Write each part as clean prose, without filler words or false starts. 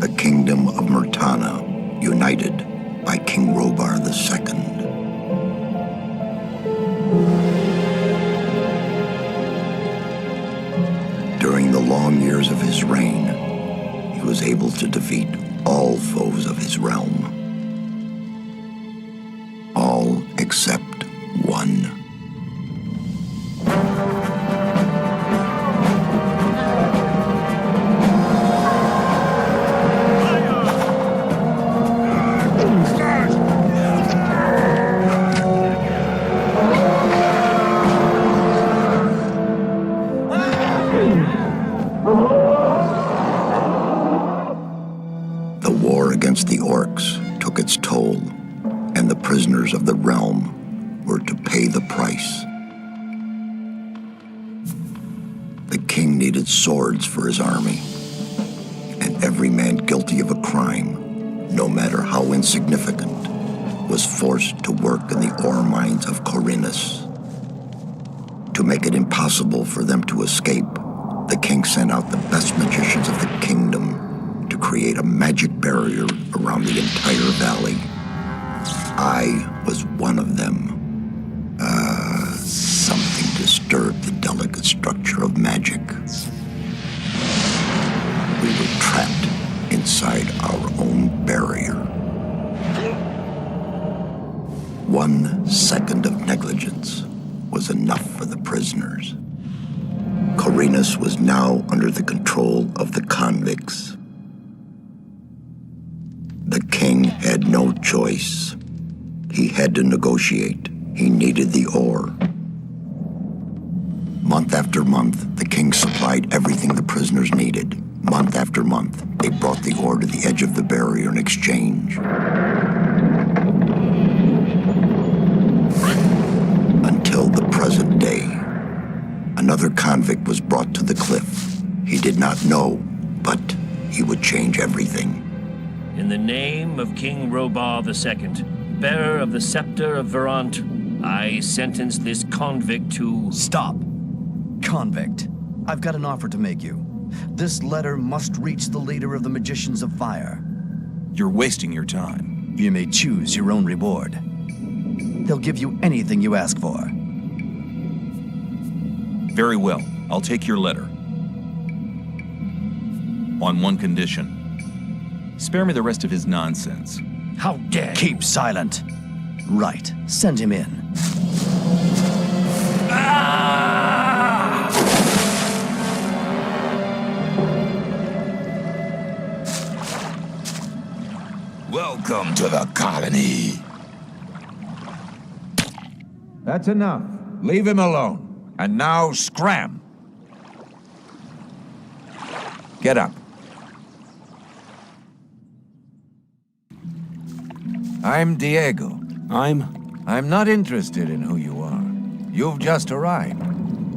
the kingdom of Murtana, united by King Robar II. During the long years of his reign, he was able to defeat all foes of his realm. All except one. The war against the orcs took its toll, and the prisoners of the realm were to pay the price. The king needed swords for his army, and every man guilty of a crime, no matter how insignificant, was forced to work in the ore mines of Corinus. To make it impossible for them to escape, the king sent out the best magicians of the kingdom to create a magic barrier around the entire valley. I was one of them. Something disturbed the delicate structure of magic. We were trapped inside our own barrier. 1 second of negligence was enough for the prisoners. Corinus was now under the control of the convicts. The king had no choice. He had to negotiate. He needed the ore. Month after month, the king supplied everything the prisoners needed. Month after month, they brought the ore to the edge of the barrier in exchange. Until the present day, another convict was brought to the cliff. He did not know, but he would change everything. In the name of King Robar II, bearer of the scepter of Verant, I sentence this convict to... Stop. Convict, I've got an offer to make you. This letter must reach the leader of the Magicians of Fire. You're wasting your time. You may choose your own reward. They'll give you anything you ask for. Very well, I'll take your letter. On one condition. Spare me the rest of his nonsense. How dare you? Keep silent. Right, send him in. Welcome to the colony. That's enough. Leave him alone. And now scram. Get up. I'm Diego. I'm not interested in who you are. You've just arrived.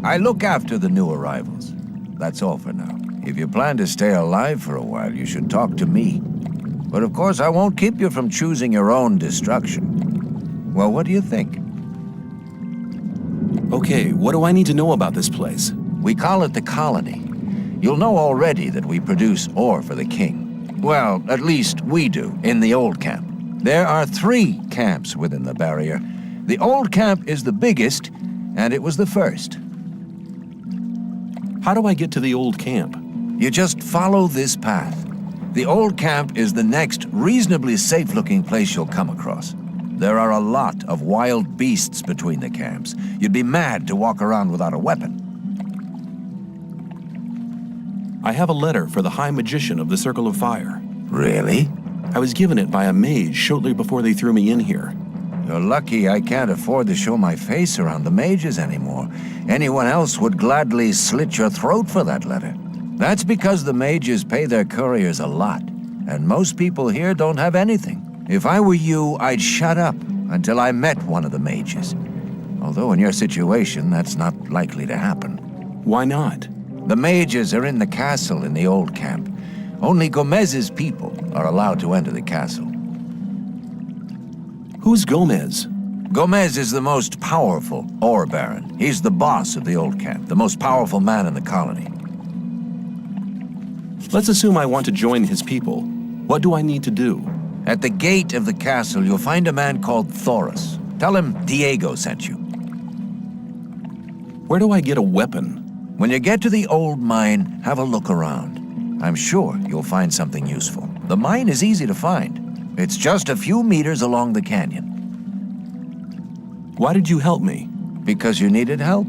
I look after the new arrivals. That's all for now. If you plan to stay alive for a while, you should talk to me. But of course, I won't keep you from choosing your own destruction. Well, what do you think? Okay, what do I need to know about this place? We call it the colony. You'll know already that we produce ore for the king. Well, at least we do, in the old camp. There are 3 camps within the barrier. The old camp is the biggest, and it was the first. How do I get to the old camp? You just follow this path. The old camp is the next reasonably safe-looking place you'll come across. There are a lot of wild beasts between the camps. You'd be mad to walk around without a weapon. I have a letter for the High Magician of the Circle of Fire. Really? I was given it by a mage shortly before they threw me in here. You're lucky I can't afford to show my face around the mages anymore. Anyone else would gladly slit your throat for that letter. That's because the mages pay their couriers a lot, and most people here don't have anything. If I were you, I'd shut up until I met one of the mages. Although in your situation, that's not likely to happen. Why not? The mages are in the castle in the old camp. Only Gomez's people are allowed to enter the castle. Who's Gomez? Gomez is the most powerful ore baron. He's the boss of the old camp, the most powerful man in the colony. Let's assume I want to join his people. What do I need to do? At the gate of the castle, you'll find a man called Thoris. Tell him Diego sent you. Where do I get a weapon? When you get to the old mine, have a look around. I'm sure you'll find something useful. The mine is easy to find. It's just a few meters along the canyon. Why did you help me? Because you needed help.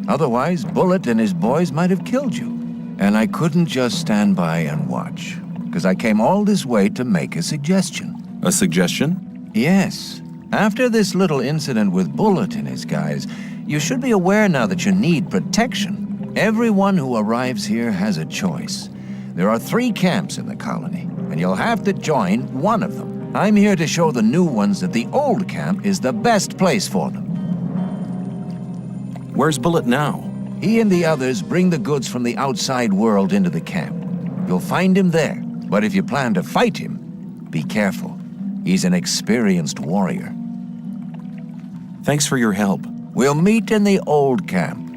Otherwise, Bullet and his boys might have killed you. And I couldn't just stand by and watch, because I came all this way to make a suggestion. A suggestion? Yes. After this little incident with Bullet and his guys, you should be aware now that you need protection. Everyone who arrives here has a choice. There are 3 camps in the colony, and you'll have to join one of them. I'm here to show the new ones that the old camp is the best place for them. Where's Bullet now? He and the others bring the goods from the outside world into the camp. You'll find him there, but if you plan to fight him, be careful. He's an experienced warrior. Thanks for your help. We'll meet in the old camp.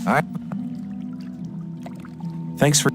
I... Thanks for...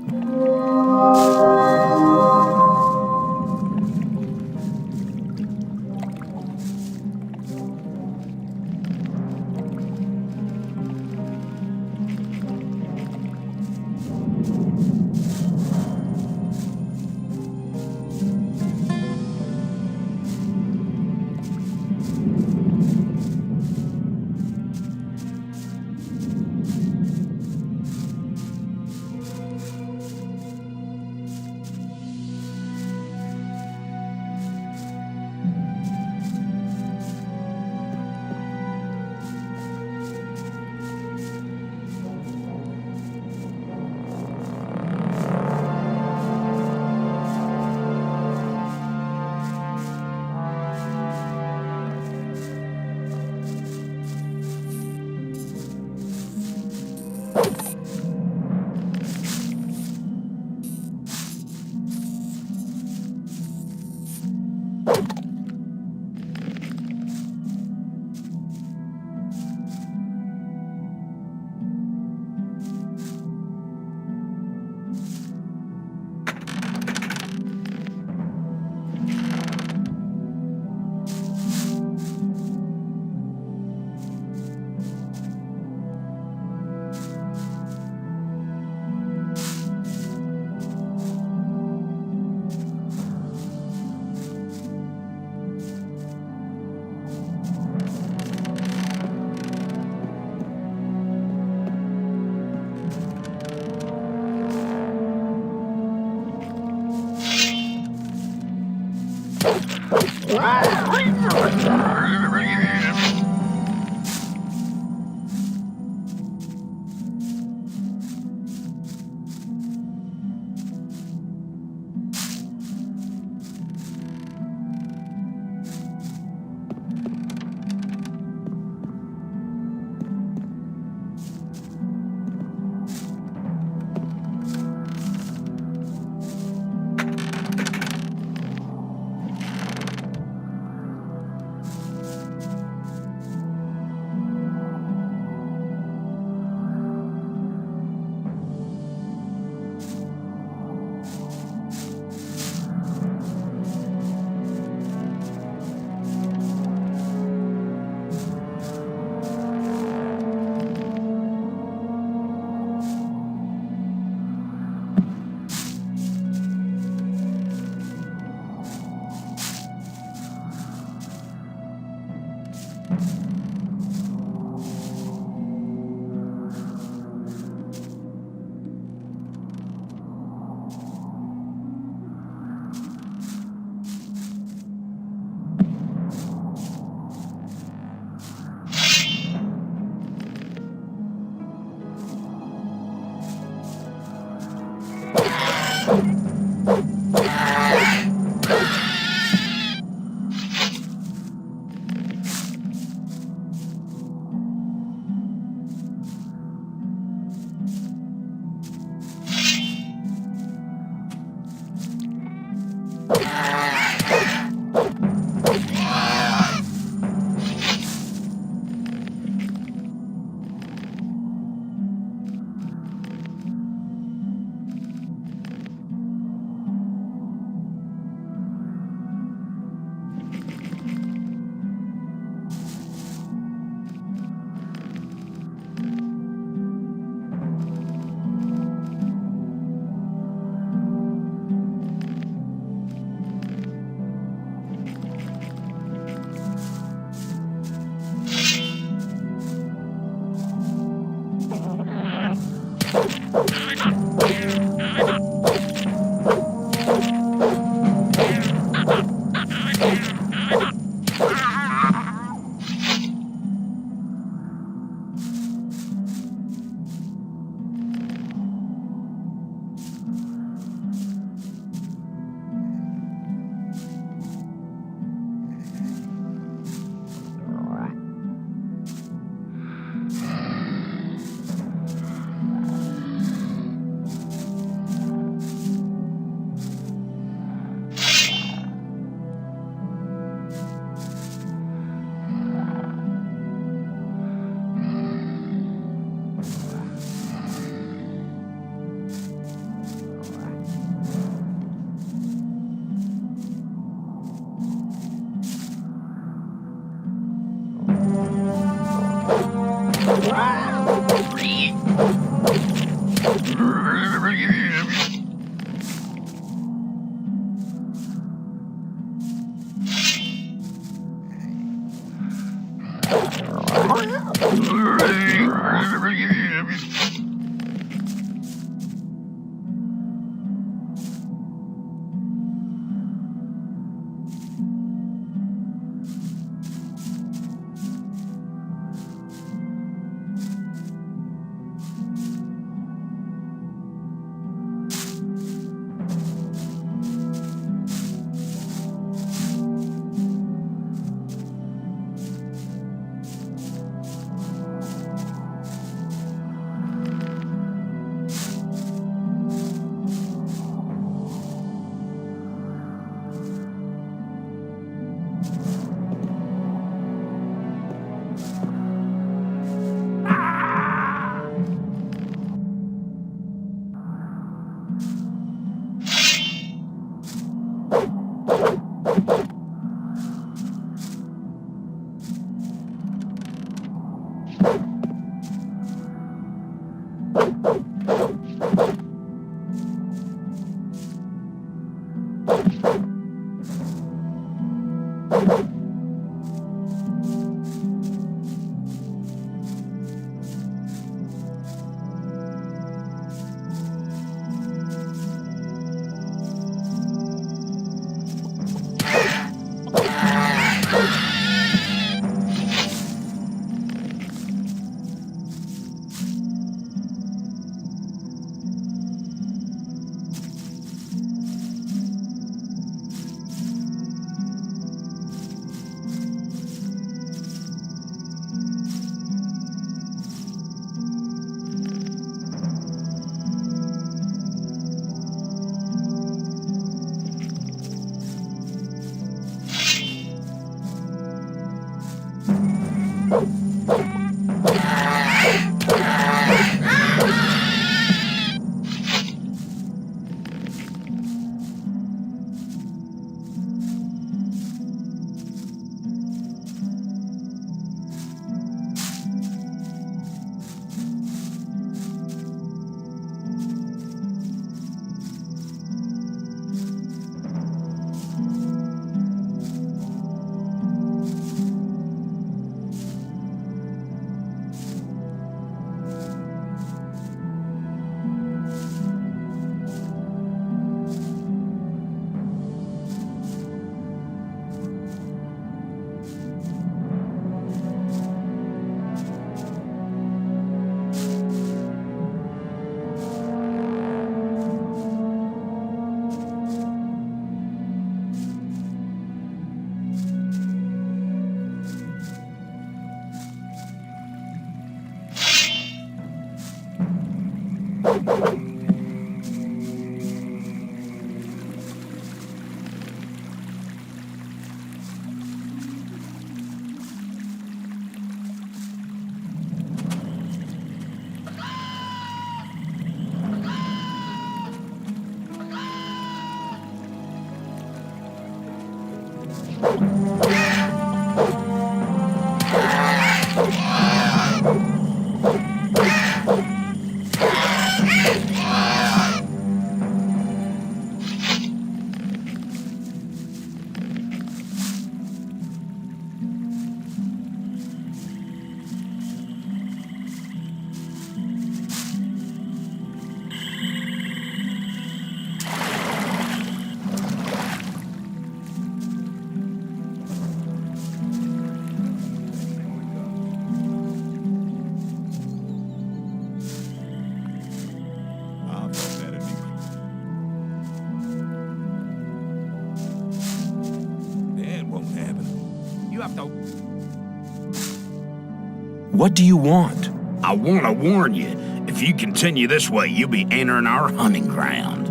What do you want? I want to warn you, if you continue this way, you'll be entering our hunting ground.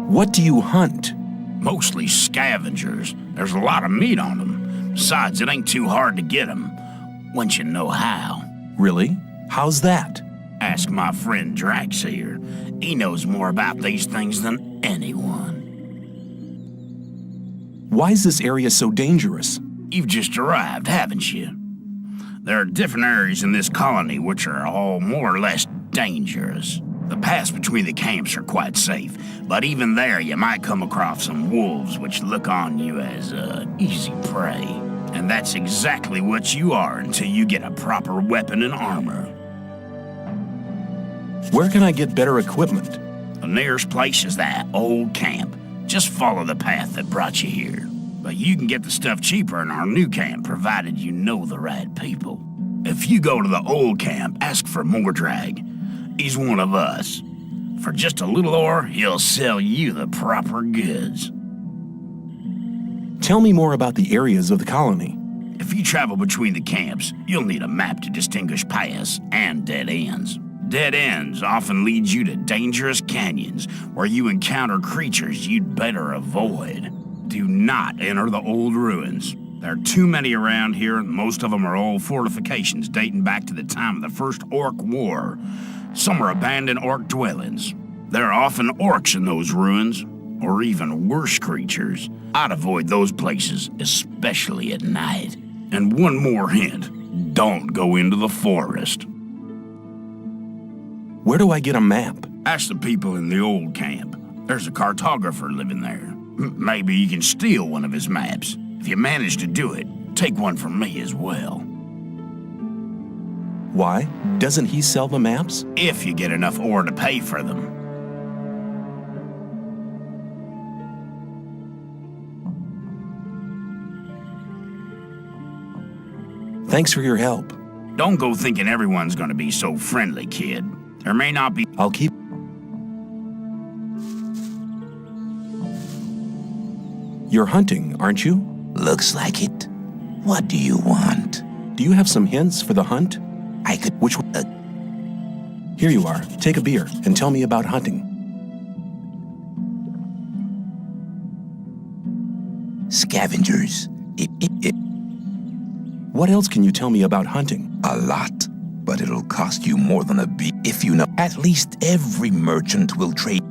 What do you hunt? Mostly scavengers. There's a lot of meat on them. Besides, it ain't too hard to get them, once you know how. Really? How's that? Ask my friend Drax here. He knows more about these things than anyone. Why is this area so dangerous? You've just arrived, haven't you? There are different areas in this colony which are all more or less dangerous. The paths between the camps are quite safe, but even there you might come across some wolves which look on you as easy prey. And that's exactly what you are until you get a proper weapon and armor. Where can I get better equipment? The nearest place is that old camp. Just follow the path that brought you here. But you can get the stuff cheaper in our new camp, provided you know the right people. If you go to the old camp, ask for Mordrag. He's one of us. For just a little ore, he'll sell you the proper goods. Tell me more about the areas of the colony. If you travel between the camps, you'll need a map to distinguish paths and dead ends. Dead ends often lead you to dangerous canyons where you encounter creatures you'd better avoid. Do not enter the old ruins. There are too many around here, and most of them are old fortifications dating back to the time of the First Orc War. Some are abandoned orc dwellings. There are often orcs in those ruins, or even worse creatures. I'd avoid those places, especially at night. And one more hint, don't go into the forest. Where do I get a map? Ask the people in the old camp. There's a cartographer living there. Maybe you can steal one of his maps. If you manage to do it, take one from me as well. Why? Doesn't he sell the maps? If you get enough ore to pay for them. Thanks for your help. Don't go thinking everyone's gonna be so friendly, kid. There may not be. I'll keep... You're hunting, aren't you? Looks like it. What do you want? Do you have some hints for the hunt? I could... Which one? Here you are. Take a beer and tell me about hunting. Scavengers. What else can you tell me about hunting? A lot. But it'll cost you more than a beer if you know. At least every merchant will trade.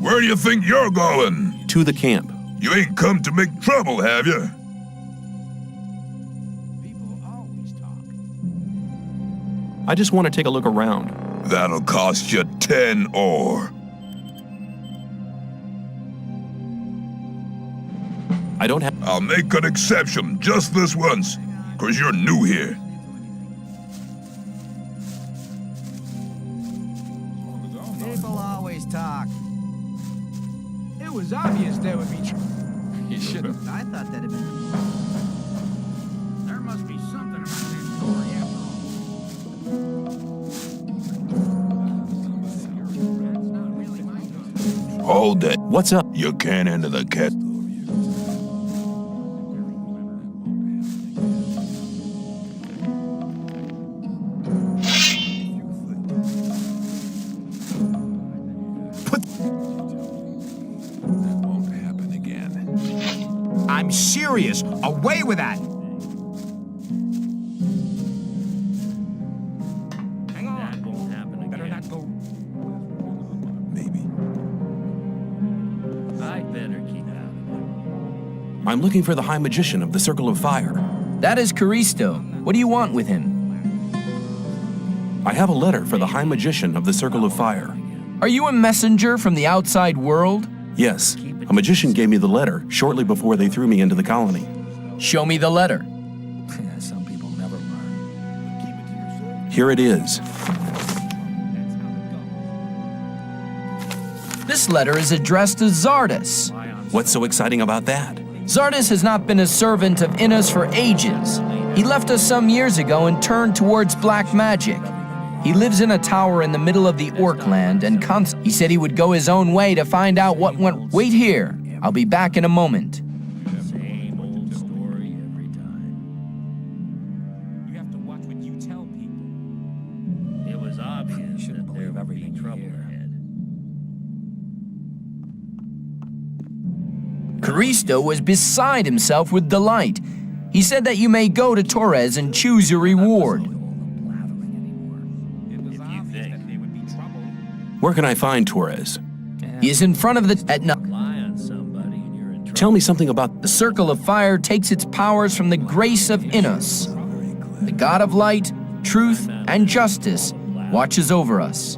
Where do you think you're going? To the camp. You ain't come to make trouble, have you? People always talk. I just want to take a look around. That'll cost you 10 ore. I don't have... I'll make an exception just this once, 'cause you're new here. People always talk. Who was obvious there would be You should have. I thought that'd been... There must be something about that story after all. Hold it. What's up? You can't enter the cat. That won't happen again. I'm serious. Away with that. Hang on. That won't happen again. Better not go. Maybe. I'd better keep out of it. I'm looking for the High Magician of the Circle of Fire. That is Caristo. What do you want with him? I have a letter for the High Magician of the Circle of Fire. Are you a messenger from the outside world? Yes, a magician gave me the letter shortly before they threw me into the colony. Show me the letter. Some people never learn. Here it is. This letter is addressed to Zardus. What's so exciting about that? Zardus has not been a servant of Innos for ages. He left us some years ago and turned towards black magic. He lives in a tower in the middle of the Orc land and he said he would go his own way to find out what went. Wait here. I'll be back in a moment. Same old story every time. You have to watch what you tell people. It was obvious that there would be trouble ahead. Caristo was beside himself with delight. He said that you may go to Torres and choose your reward. Where can I find Torres? He is in front of the Rely on somebody and you're in trouble. Tell me something about The Circle of Fire takes its powers from the grace of Innos. The God of light, truth, and justice watches over us.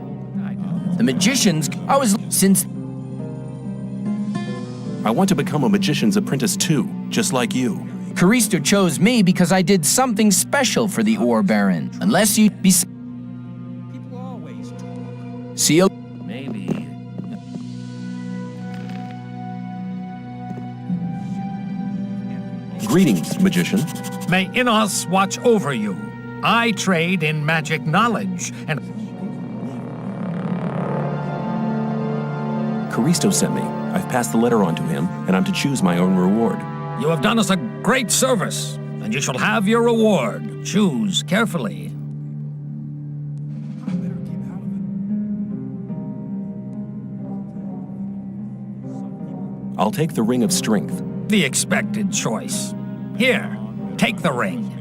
The magicians, I want to become a magician's apprentice too, just like you. Caristo chose me because I did something special for the Ore Baron. Unless you be... Seal... Maybe. Greetings, magician. May Innos watch over you. I trade in magic knowledge, and Caristo sent me. I've passed the letter on to him, and I'm to choose my own reward. you have done us a great service, and you shall have your reward. Choose carefully. I'll take the Ring of Strength. The expected choice. Here, take the ring.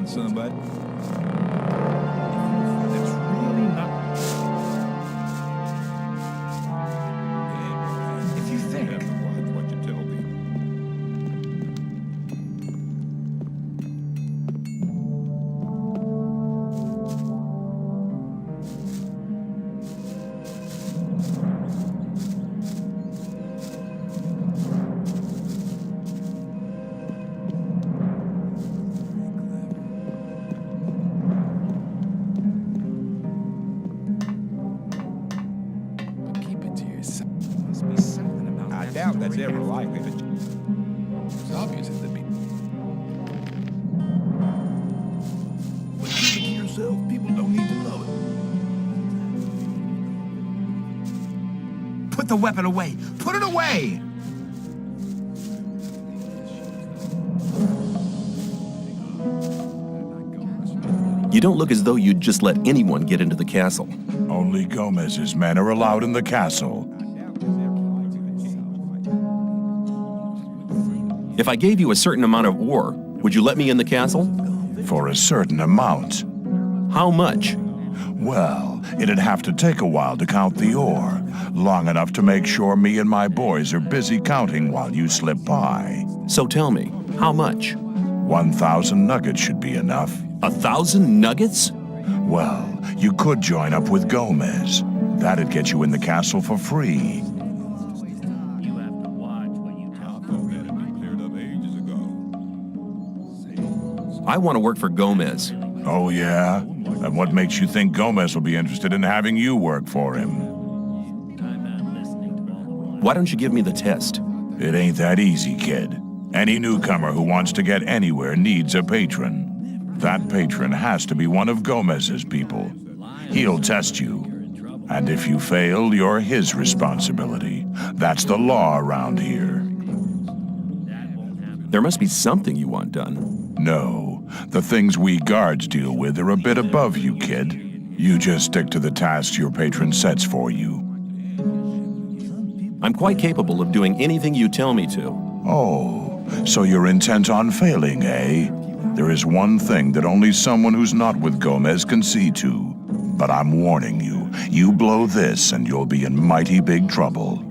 Somebody. It's really not. If you think. Watch what you tell people. I doubt that's ever likely to. It's obvious that be. But keep it to yourself. People don't need to know it. Put the weapon away. Put it away. You don't look as though you'd just let anyone get into the castle. Only Gomez's men are allowed in the castle. If I gave you a certain amount of ore, would you let me in the castle? For a certain amount. How much? Well, it'd have to take a while to count the ore. Long enough to make sure me and my boys are busy counting while you slip by. So tell me, how much? 1,000 nuggets should be enough. 1,000 nuggets? Well, you could join up with Gomez. That'd get you in the castle for free. I want to work for Gomez. Oh, yeah? And what makes you think Gomez will be interested in having you work for him? Why don't you give me the test? It ain't that easy, kid. Any newcomer who wants to get anywhere needs a patron. That patron has to be one of Gomez's people. He'll test you. And if you fail, you're his responsibility. That's the law around here. There must be something you want done. No. The things we guards deal with are a bit above you, kid. You just stick to the tasks your patron sets for you. I'm quite capable of doing anything you tell me to. Oh, so you're intent on failing, eh? There is one thing that only someone who's not with Gomez can see to. But I'm warning you, you blow this and you'll be in mighty big trouble.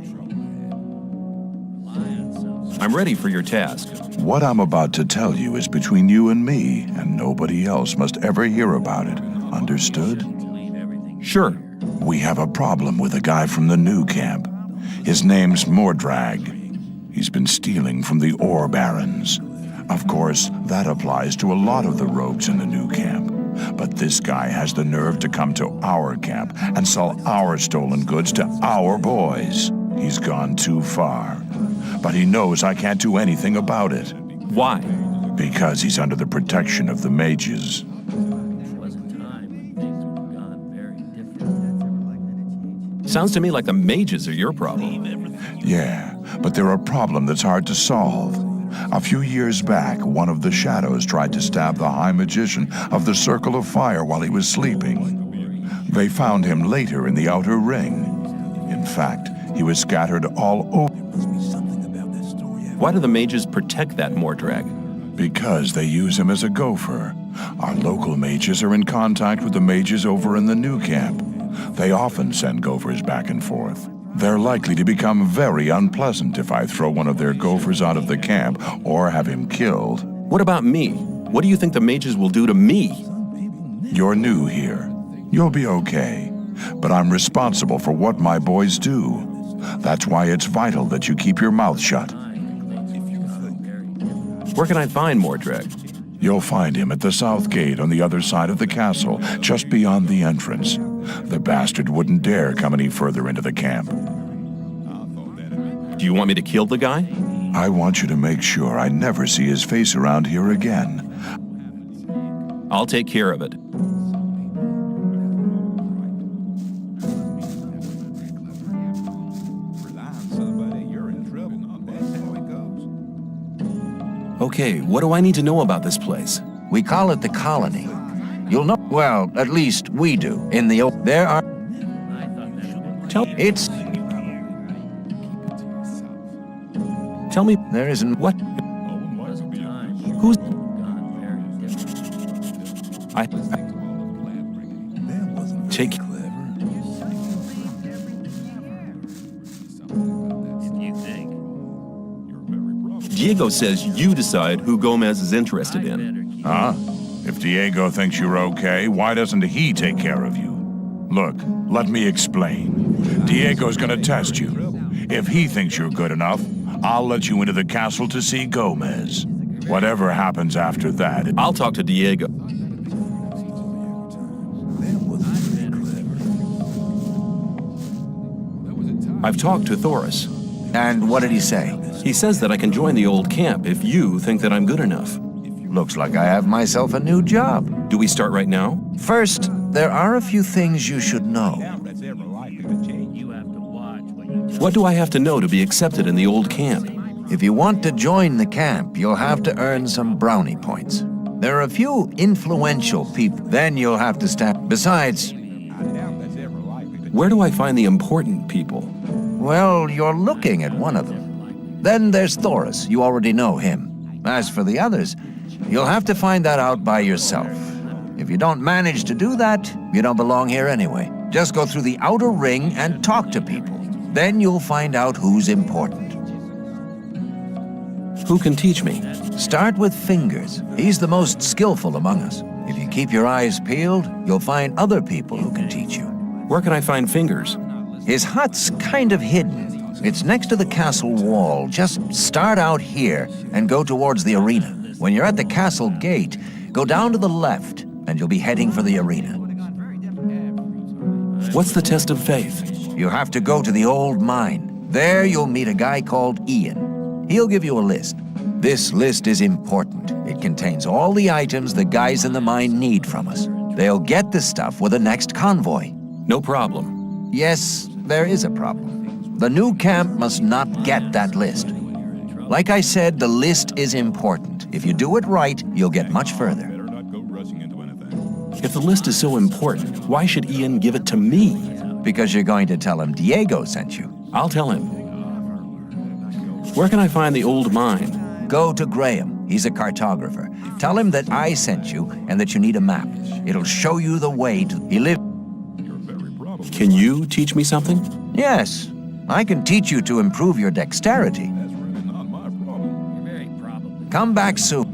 I'm ready for your task. What I'm about to tell you is between you and me, and nobody else must ever hear about it. Understood? Sure. We have a problem with a guy from the new camp. His name's Mordrag. He's been stealing from the ore barons. Of course, that applies to a lot of the rogues in the new camp. But this guy has the nerve to come to our camp and sell our stolen goods to our boys. He's gone too far. But he knows I can't do anything about it. Why? Because he's under the protection of the mages. Sounds to me like the mages are your problem. Yeah, but they're a problem that's hard to solve. A few years back, one of the shadows tried to stab the High Magician of the Circle of Fire while he was sleeping. They found him later in the outer ring. In fact, he was scattered all over. Why do the mages protect that Mordrag? Because they use him as a gopher. Our local mages are in contact with the mages over in the new camp. They often send gophers back and forth. They're likely to become very unpleasant if I throw one of their gophers out of the camp or have him killed. What about me? What do you think the mages will do to me? You're new here. You'll be okay. But I'm responsible for what my boys do. That's why it's vital that you keep your mouth shut. Where can I find Mordrag? You'll find him at the south gate on the other side of the castle, just beyond the entrance. The bastard wouldn't dare come any further into the camp. Do you want me to kill the guy? I want you to make sure I never see his face around here again. I'll take care of it. Okay, what do I need to know about this place? We call it the colony. You'll know, well, at least we do. In the there are... It's... Tell me... There isn't... What? Who's... Take... Diego says you decide who Gomez is interested in. Huh? If Diego thinks you're okay, why doesn't he take care of you? Look, let me explain. Diego's gonna test you. If he thinks you're good enough, I'll let you into the castle to see Gomez. Whatever happens after that... I'll talk to Diego. I've talked to Thoris. And what did he say? He says that I can join the old camp if you think that I'm good enough. Looks like I have myself a new job. Do we start right now? First, there are a few things you should know. What do I have to know to be accepted in the old camp? If you want to join the camp, you'll have to earn some brownie points. There are a few influential people. Then you'll have to step. Besides... Where do I find the important people? Well, you're looking at one of them. Then there's Thoris. You already know him. As for the others, you'll have to find that out by yourself. If you don't manage to do that, you don't belong here anyway. Just go through the outer ring and talk to people. Then you'll find out who's important. Who can teach me? Start with Fingers. He's the most skillful among us. If you keep your eyes peeled, you'll find other people who can teach you. Where can I find Fingers? His hut's kind of hidden. It's next to the castle wall. Just start out here and go towards the arena. When you're at the castle gate, go down to the left and you'll be heading for the arena. What's the test of faith? You have to go to the old mine. There you'll meet a guy called Ian. He'll give you a list. This list is important. It contains all the items the guys in the mine need from us. They'll get the stuff with the next convoy. No problem. Yes, there is a problem. The new camp must not get that list. Like I said, the list is important. If you do it right, you'll get much further. If the list is so important, why should Ian give it to me? Because you're going to tell him Diego sent you. I'll tell him. Where can I find the old mine? Go to Graham. He's a cartographer. Tell him that I sent you and that you need a map. It'll show you the way to... He lives... Can you teach me something? Yes. I can teach you to improve your dexterity. Come back soon.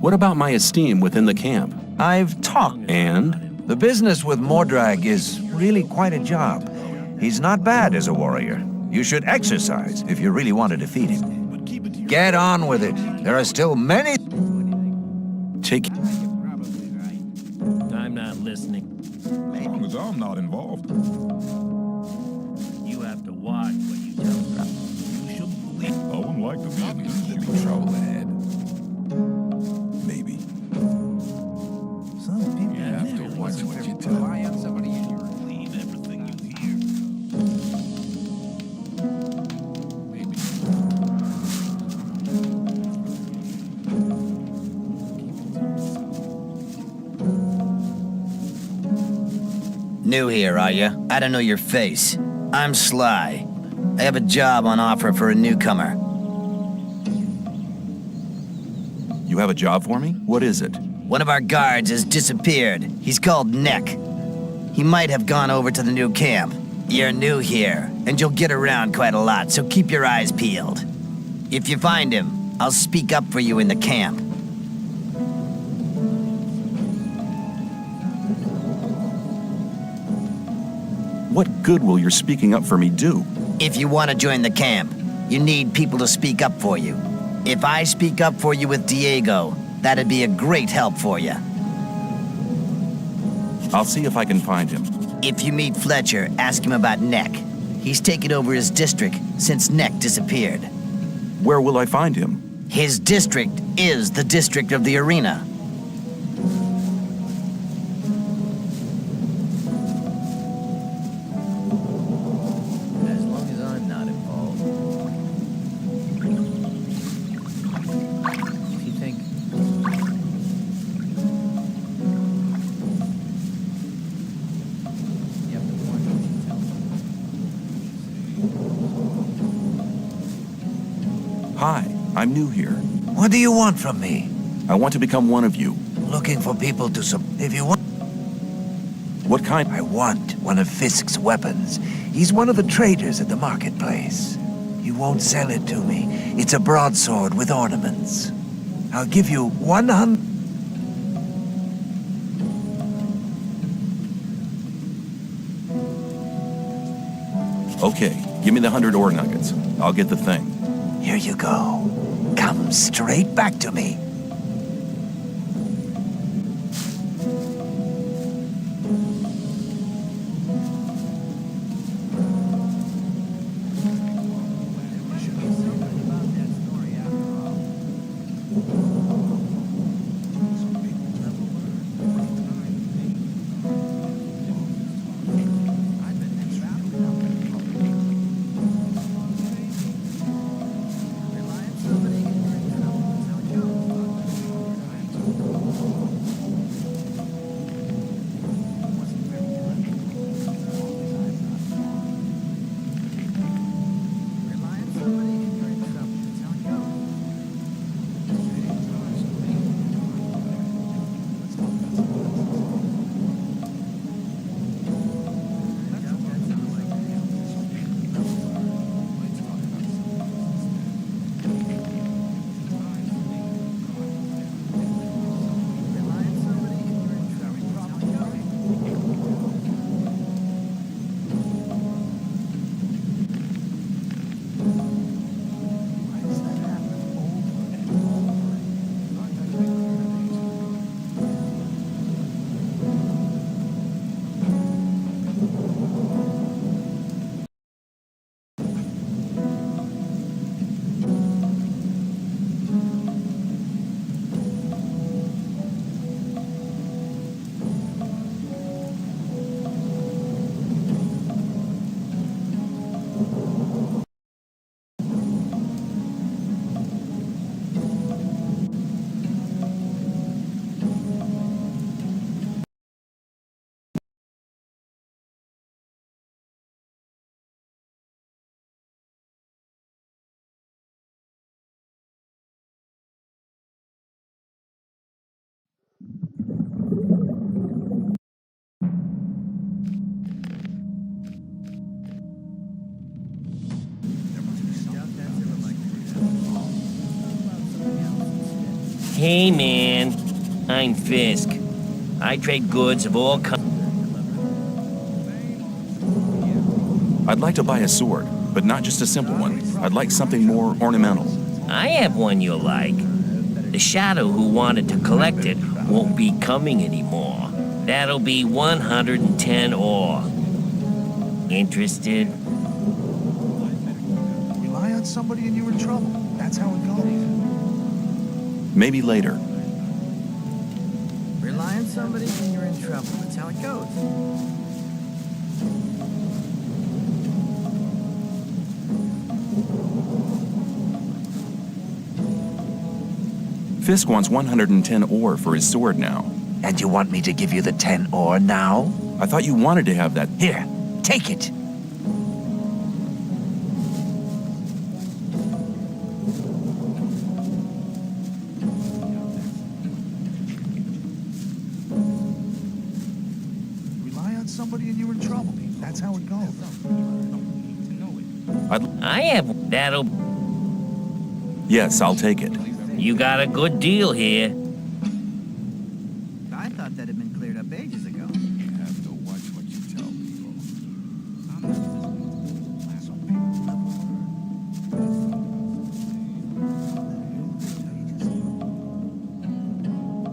What about my esteem within the camp? I've talked. And? The business with Mordrag is really quite a job. He's not bad as a warrior. You should exercise if you really want to defeat him. Get on with it. There are still many... Take... I'm not listening. As long as I'm not involved. You have to watch what you tell me. You shouldn't believe. I wouldn't like to be in this trouble ahead. Maybe. Some people have to watch what you tell. Rely on somebody in your believe everything you hear. Maybe. New here, are ya? I don't know your face. I'm Sly. I have a job on offer for a newcomer. You have a job for me? What is it? One of our guards has disappeared. He's called Neck. He might have gone over to the new camp. You're new here, and you'll get around quite a lot, so keep your eyes peeled. If you find him, I'll speak up for you in the camp. What good will your speaking up for me do? If you want to join the camp, you need people to speak up for you. If I speak up for you with Diego, that'd be a great help for you. I'll see if I can find him. If you meet Fletcher, ask him about Neck. He's taken over his district since Neck disappeared. Where will I find him? His district is the district of the arena. As long as I'm not involved. If you think... Hi, I'm new here. What do you want from me? I want to become one of you. Looking for people to If you want... What kind? I want one of Fisk's weapons. He's one of the traders at the marketplace. You won't sell it to me. It's a broadsword with ornaments. I'll give you 100... Okay, give me the 100 ore nuggets. I'll get the thing. Here you go. Come straight back to me. Hey, man. I'm Fisk. I trade goods of all kinds. I'd like to buy a sword, but not just a simple one. I'd like something more ornamental. I have one you'll like. The shadow who wanted to collect it won't be coming anymore. That'll be 110 ore. Interested? Rely on somebody and you're in trouble. That's how it goes. Maybe later. Rely on somebody and you're in trouble. That's how it goes. Fisk wants 110 ore for his sword now. And you want me to give you the 10 ore now? I thought you wanted to have that. Here, take it. Rely on somebody and you're in trouble. That's how it goes. I have... That'll... Yes, I'll take it. You got a good deal here. I thought that had been cleared up ages ago. You have to watch what you tell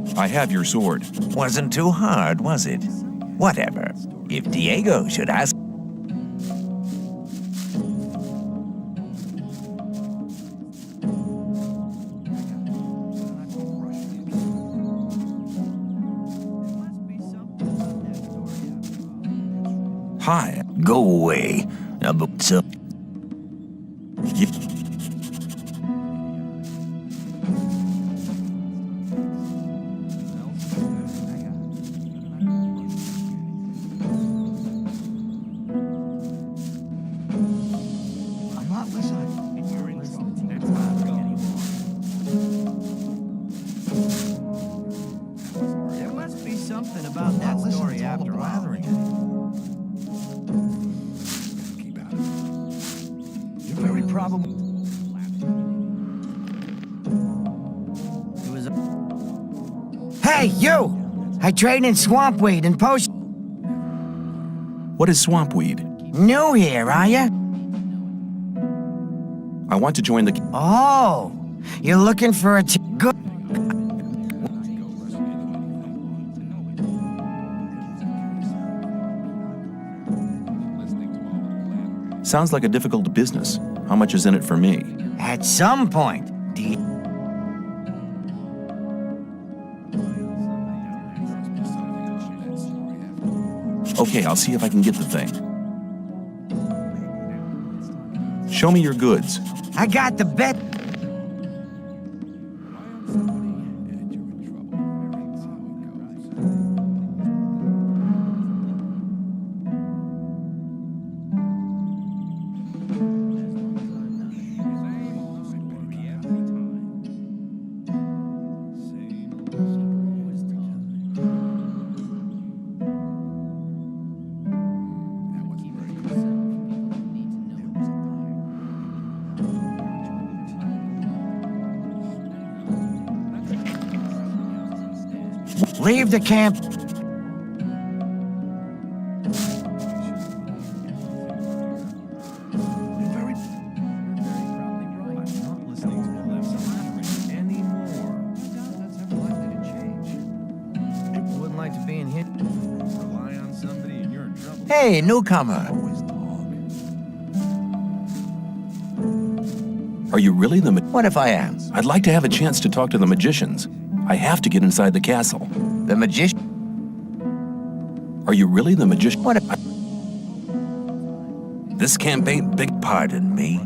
people. I have your sword. Wasn't too hard, was it? Whatever. If Diego should ask... Hi. Go away. So... I'm not listening. You're in trouble. There must be something about that story after all. Keep out of it. You're very probable. It was Hey, you! I trade in swamp weed and potion. What is swampweed? New here, are ya? I want to join the... Oh, you're looking for a good... Sounds like a difficult business. How much is in it for me? At some point, do you... Okay, I'll see if I can get the thing. Show me your goods. I got the bet. Leave the camp. Hey, newcomer. Are you really the... What if I am? I'd like to have a chance to talk to the magicians. I have to get inside the castle. The magician? Are you really the magician? What if I... This camp ain't big. Pardon me.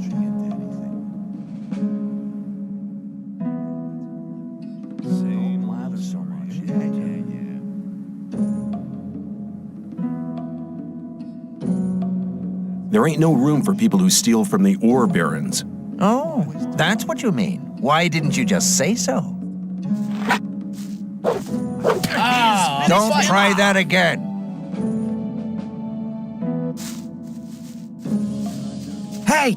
There ain't no room for people who steal from the ore barons. Oh, that's what you mean. Why didn't you just say so? Don't try that again. Hey!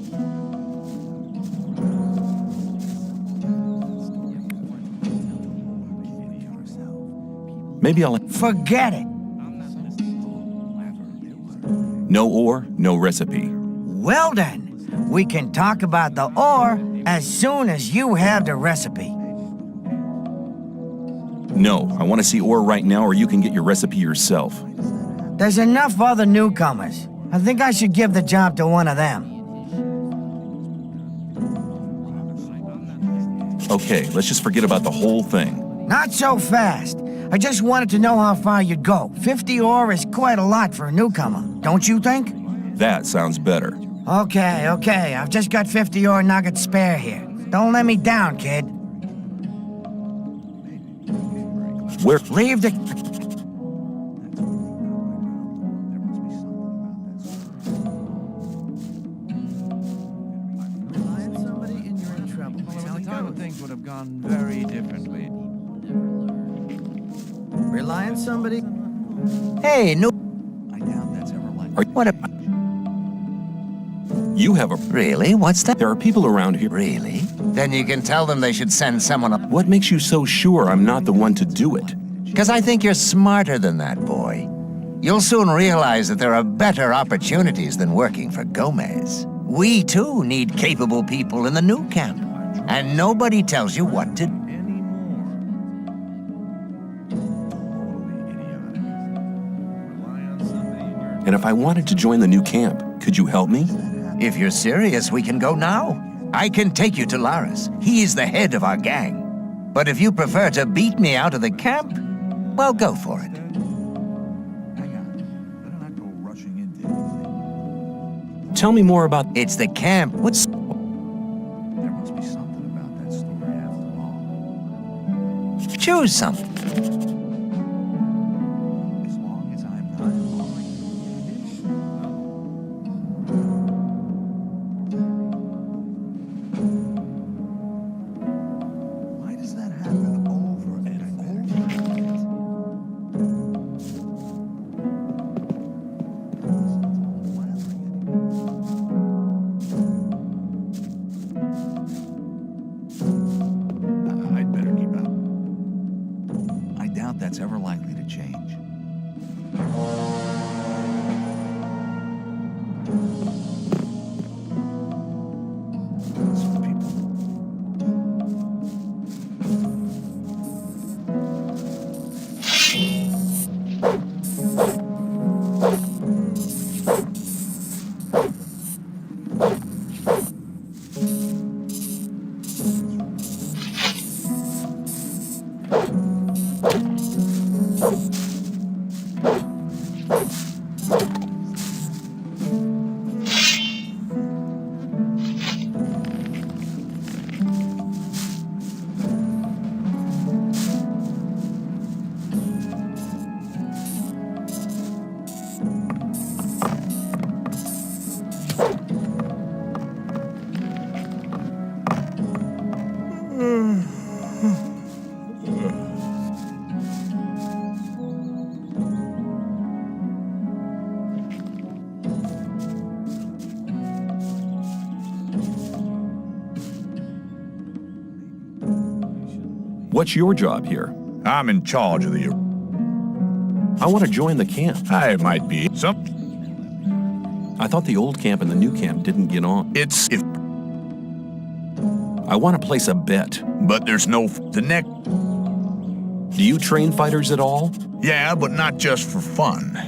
Maybe I'll... Forget it. No ore, no recipe. Well then, we can talk about the ore as soon as you have the recipe. No, I want to see ore right now, or you can get your recipe yourself. There's enough other newcomers. I think I should give the job to one of them. Okay, let's just forget about the whole thing. Not so fast. I just wanted to know how far you'd go. 50 ore is quite a lot for a newcomer, don't you think? That sounds better. Okay, I've just got 50 ore nuggets spare here. Don't let me down, kid. Where? Leave the... Things would have gone very differently. Rely on somebody? Hey, no. I doubt that's ever likely. What a... You have a... Really? What's that? There are people around here. Really? Then you can tell them they should send someone up. What makes you so sure I'm not the one to do it? Because I think you're smarter than that, boy. You'll soon realize that there are better opportunities than working for Gomez. We, too, need capable people in the new camp. And nobody tells you what to do. And if I wanted to join the new camp, could you help me? If you're serious, we can go now. I can take you to Laris. He's the head of our gang. But if you prefer to beat me out of the camp, well, go for it. Tell me more about... It's the camp. What's... There must be something about that story after all. Choose something. As long as I'm not wrong. Why does that happen over and over again? I'd better keep out. I doubt that's ever likely to change. Some people. What's your job here? I'm in charge of the... I want to join the camp. I might be. I thought the old camp and the new camp didn't get on. It's... if... I want to place a bet. But there's no... the neck... Do you train fighters at all? Yeah, but not just for fun.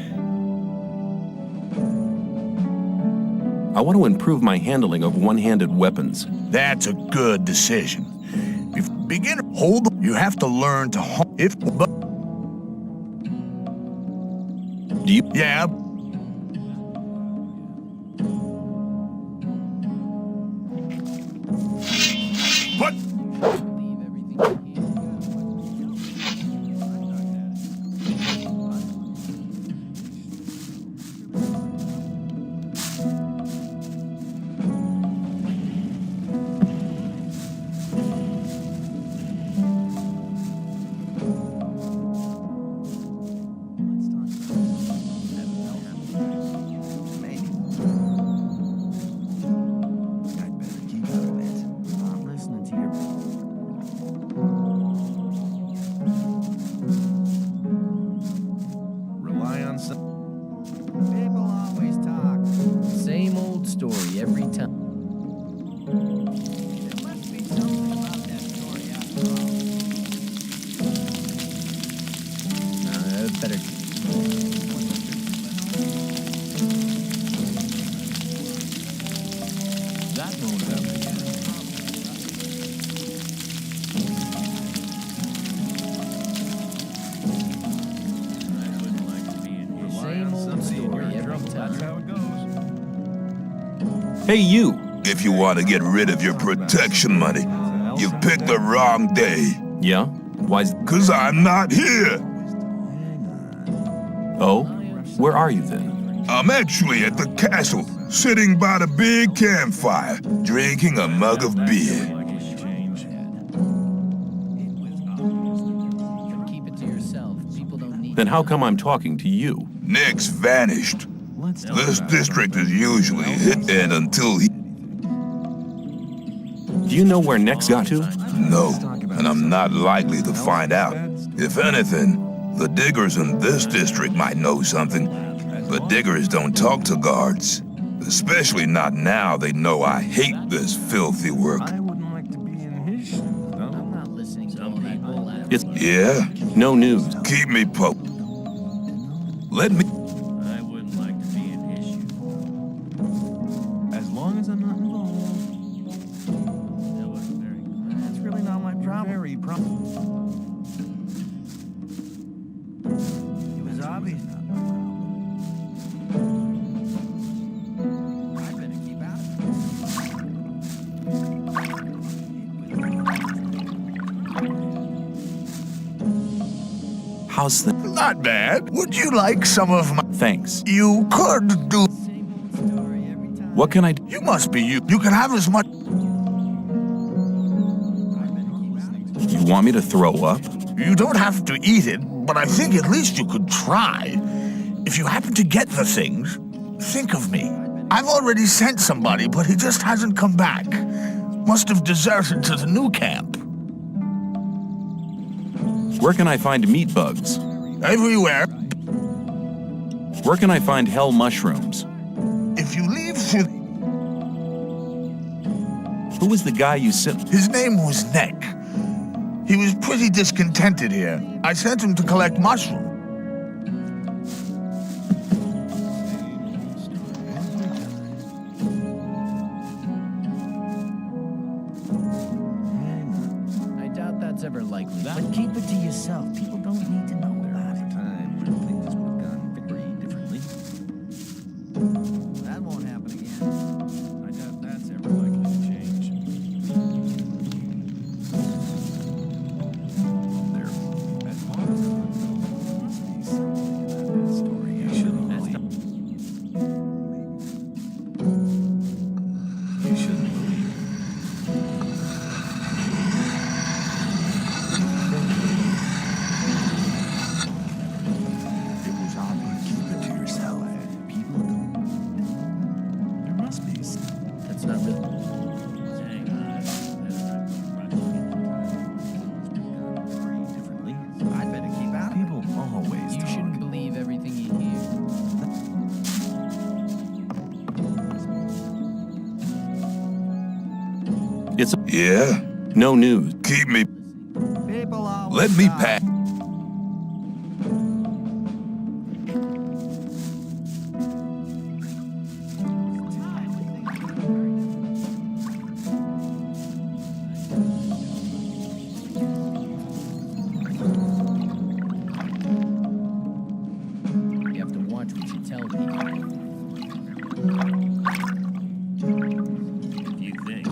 I want to improve my handling of one-handed weapons. That's a good decision. If beginner hold, you have to learn to hold. If but Do you? Yeah. What? Hey, you! If you want to get rid of your protection money, you picked the wrong day. Yeah? Why's... 'Cause I'm not here. Oh? Where are you then? I'm actually at the castle, sitting by the big campfire, drinking a mug of beer. Keep it to yourself. People don't need. Then how come I'm talking to you? Nick's vanished. This district is usually hit, and until he... Do you know where Nex got to? No, and I'm not likely to find out. If anything, the diggers in this district might know something, but diggers don't talk to guards. Especially not now they know I hate this filthy work. It's... Yeah? No news. Keep me Let me... I wouldn't like to be an issue. As long as I'm not involved. That wasn't very clear. That's really not my problem. Very problem. It was obvious not my problem. I better keep out of it. How's the... Not bad. Would you like some of my... Thanks. You could do... What can I do? You must be you. You can have as much... You want me to throw up? You don't have to eat it, but I think at least you could try. If you happen to get the things, think of me. I've already sent somebody, but he just hasn't come back. Must have deserted to the new camp. Where can I find meat bugs? Everywhere. Where can I find hell mushrooms? If you leave through... Who was the guy you sent? His name was Neck. He was pretty discontented here. I sent him to collect mushrooms. I doubt that's ever likely. But keep it to yourself. People don't need to know about it. Time when things would have gone very differently. That won't happen again. I doubt that's ever likely to change. There, as long as there must be something about that story. You shouldn't believe. You shouldn't believe. It was obvious. Keep it to yourself. People don't. There must be some. That's not really. Hang on. Very differently. I'd better keep out of it. People always You talk. shouldn't believe everything you hear. It's... Yeah? No news. Keep me... People always Let me pack. You have to watch what you tell people. If you think.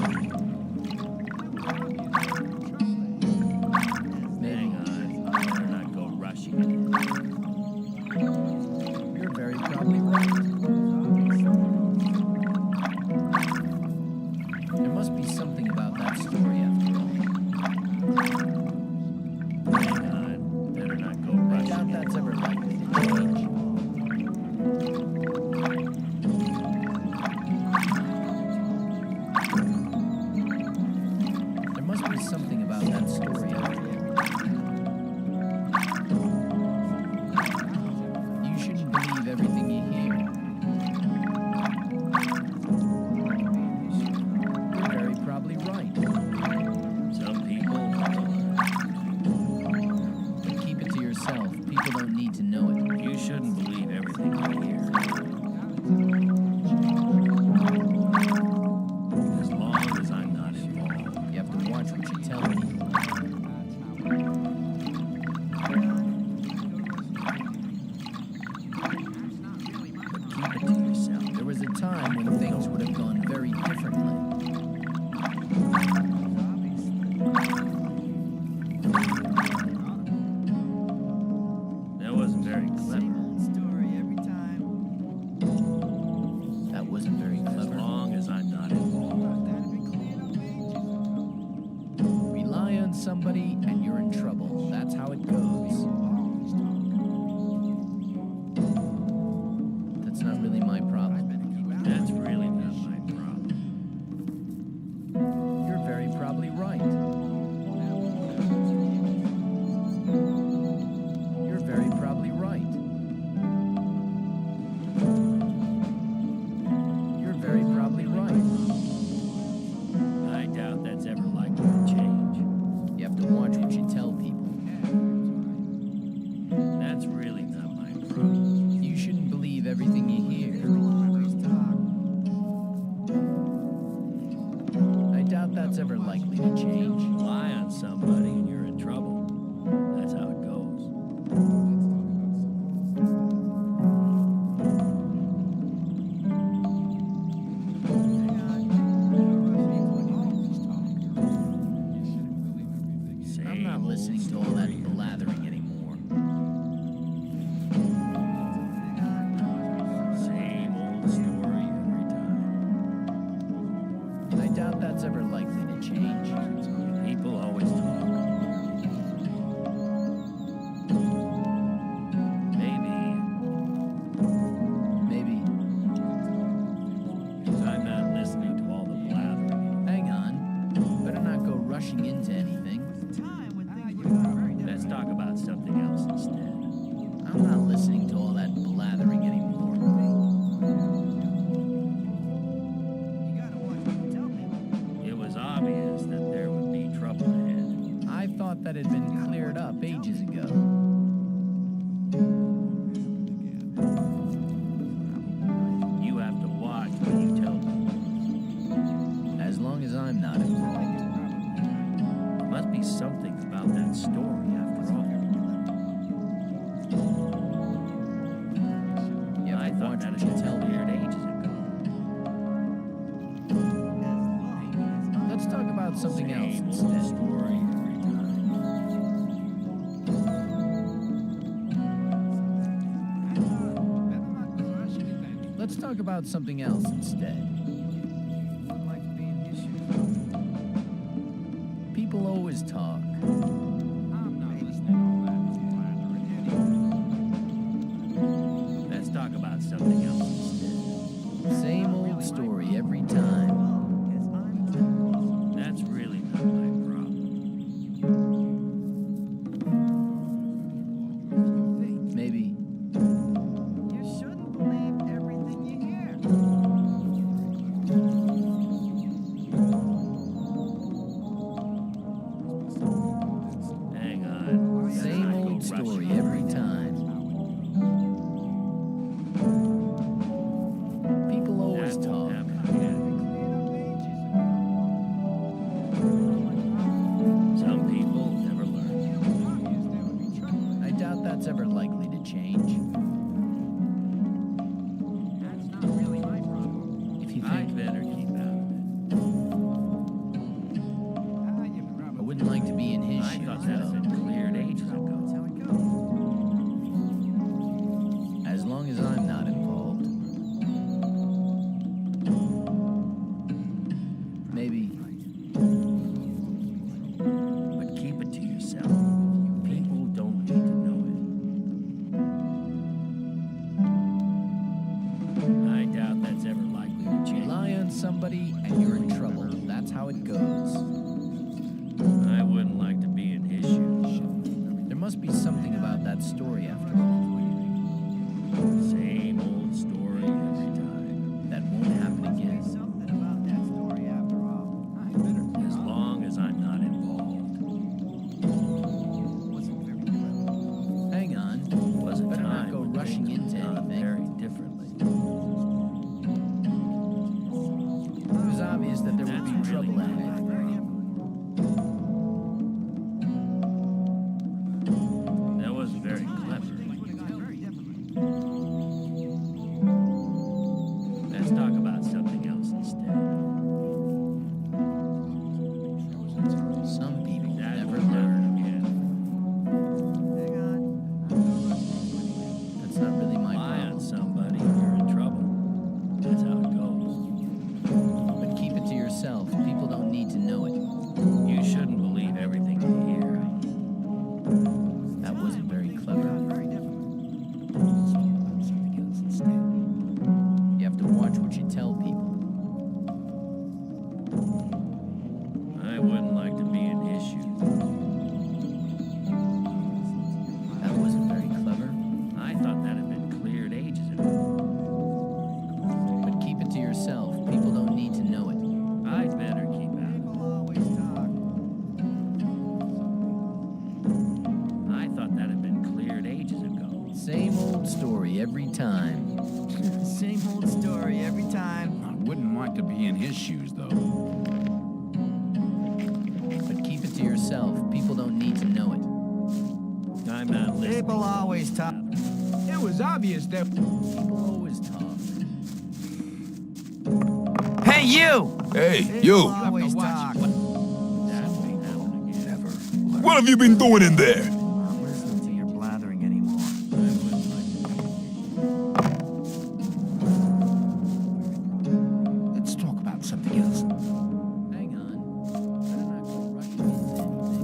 Hang on. Better not go rushing it. You're very probably right. There must be something about that story after all. Hang on. Better not go I rushing doubt it. that's ever likely to change. There must be something about that story after all. You shouldn't believe everything you hear. You're very probably right. Some people. But keep it to yourself. People don't need to know it. You shouldn't believe everything you hear. As long as I'm not involved. You have to watch what you tell people. somebody and you're in trouble. That's how it goes. That's not really my problem. That's really not my problem. You're very probably right. You're very probably right. You're very probably right. I doubt that's ever likely to change. You have to watch what you tell people. That's really not my problem. You shouldn't believe everything you hear. I doubt that's ever likely to change. Lie on somebody and you're in trouble. That's how it goes. I'm not listening to all that blathering anymore. Same old story every time. I doubt that's ever likely to change. People always talk. Maybe. I'm not listening to all the blathering. Hang on. Better not go rushing into anything. Let's talk about something else instead. I'm not listening to all that blathering anymore. It was obvious that there would be trouble ahead. I thought that had been cleared up ages ago. You have to watch what you tell people. As long as I'm not involved. There must be something about that story after all. Yeah, I thought that had been cleared ages ago. Let's talk about something else instead. Story every time. Let's talk about something else instead. People always talk. Let's talk about something else instead. Same old story every time. That's really not my problem. Maybe. You shouldn't believe everything you hear. Hang on. Same old story every time. People always talk. Some people never learn. I doubt that's ever likely to change. That's not really my problem. If you I'd think better keep out of it. I wouldn't like to be in his I shoes, thought that had though. been cleared ages ago. As long as I'm not involved. Maybe. But keep it to yourself. People don't need to know it. I doubt that's ever likely to change. Lie on somebody and you're in trouble. That's how it goes. I wouldn't like to be in his shoes. There must be something about that story after all. Same old story every time. That won't happen again. Something about that story after all. As long as I'm not involved. Hang on. Was a Better not time go when rushing things into were done anything. very differently. It was obvious that there would That's be really trouble not ahead. my problem. That wasn't very clever. I wouldn't like to be an issue. That wasn't very clever. I thought that had been cleared ages ago. But keep it to yourself. People don't need to know it. I'd better keep out of it. I thought that had been cleared ages ago. Same old story every time. Same old story every time. I wouldn't like to be in his shoes, though. But keep it to yourself. People don't need to know it. I'm not listening. People always talk. It was obvious that... People always talk. Hey, you! Hey, People you! always talk. What have you been doing in there? I'm not listening to your blathering anymore. Let's talk about something else. Hang on. Better not go rushing into anything.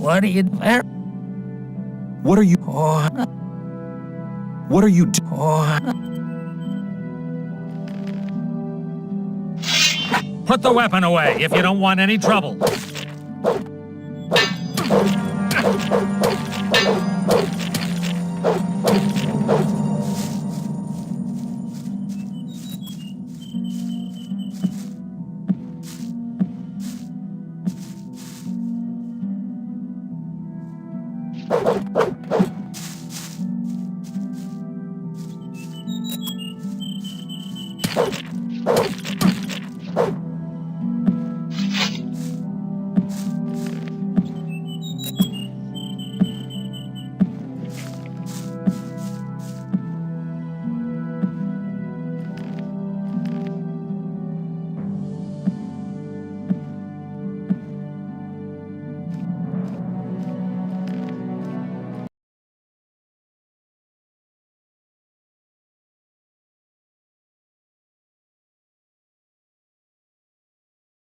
What are you... What are you... What are you Put the weapon away if you don't want any trouble.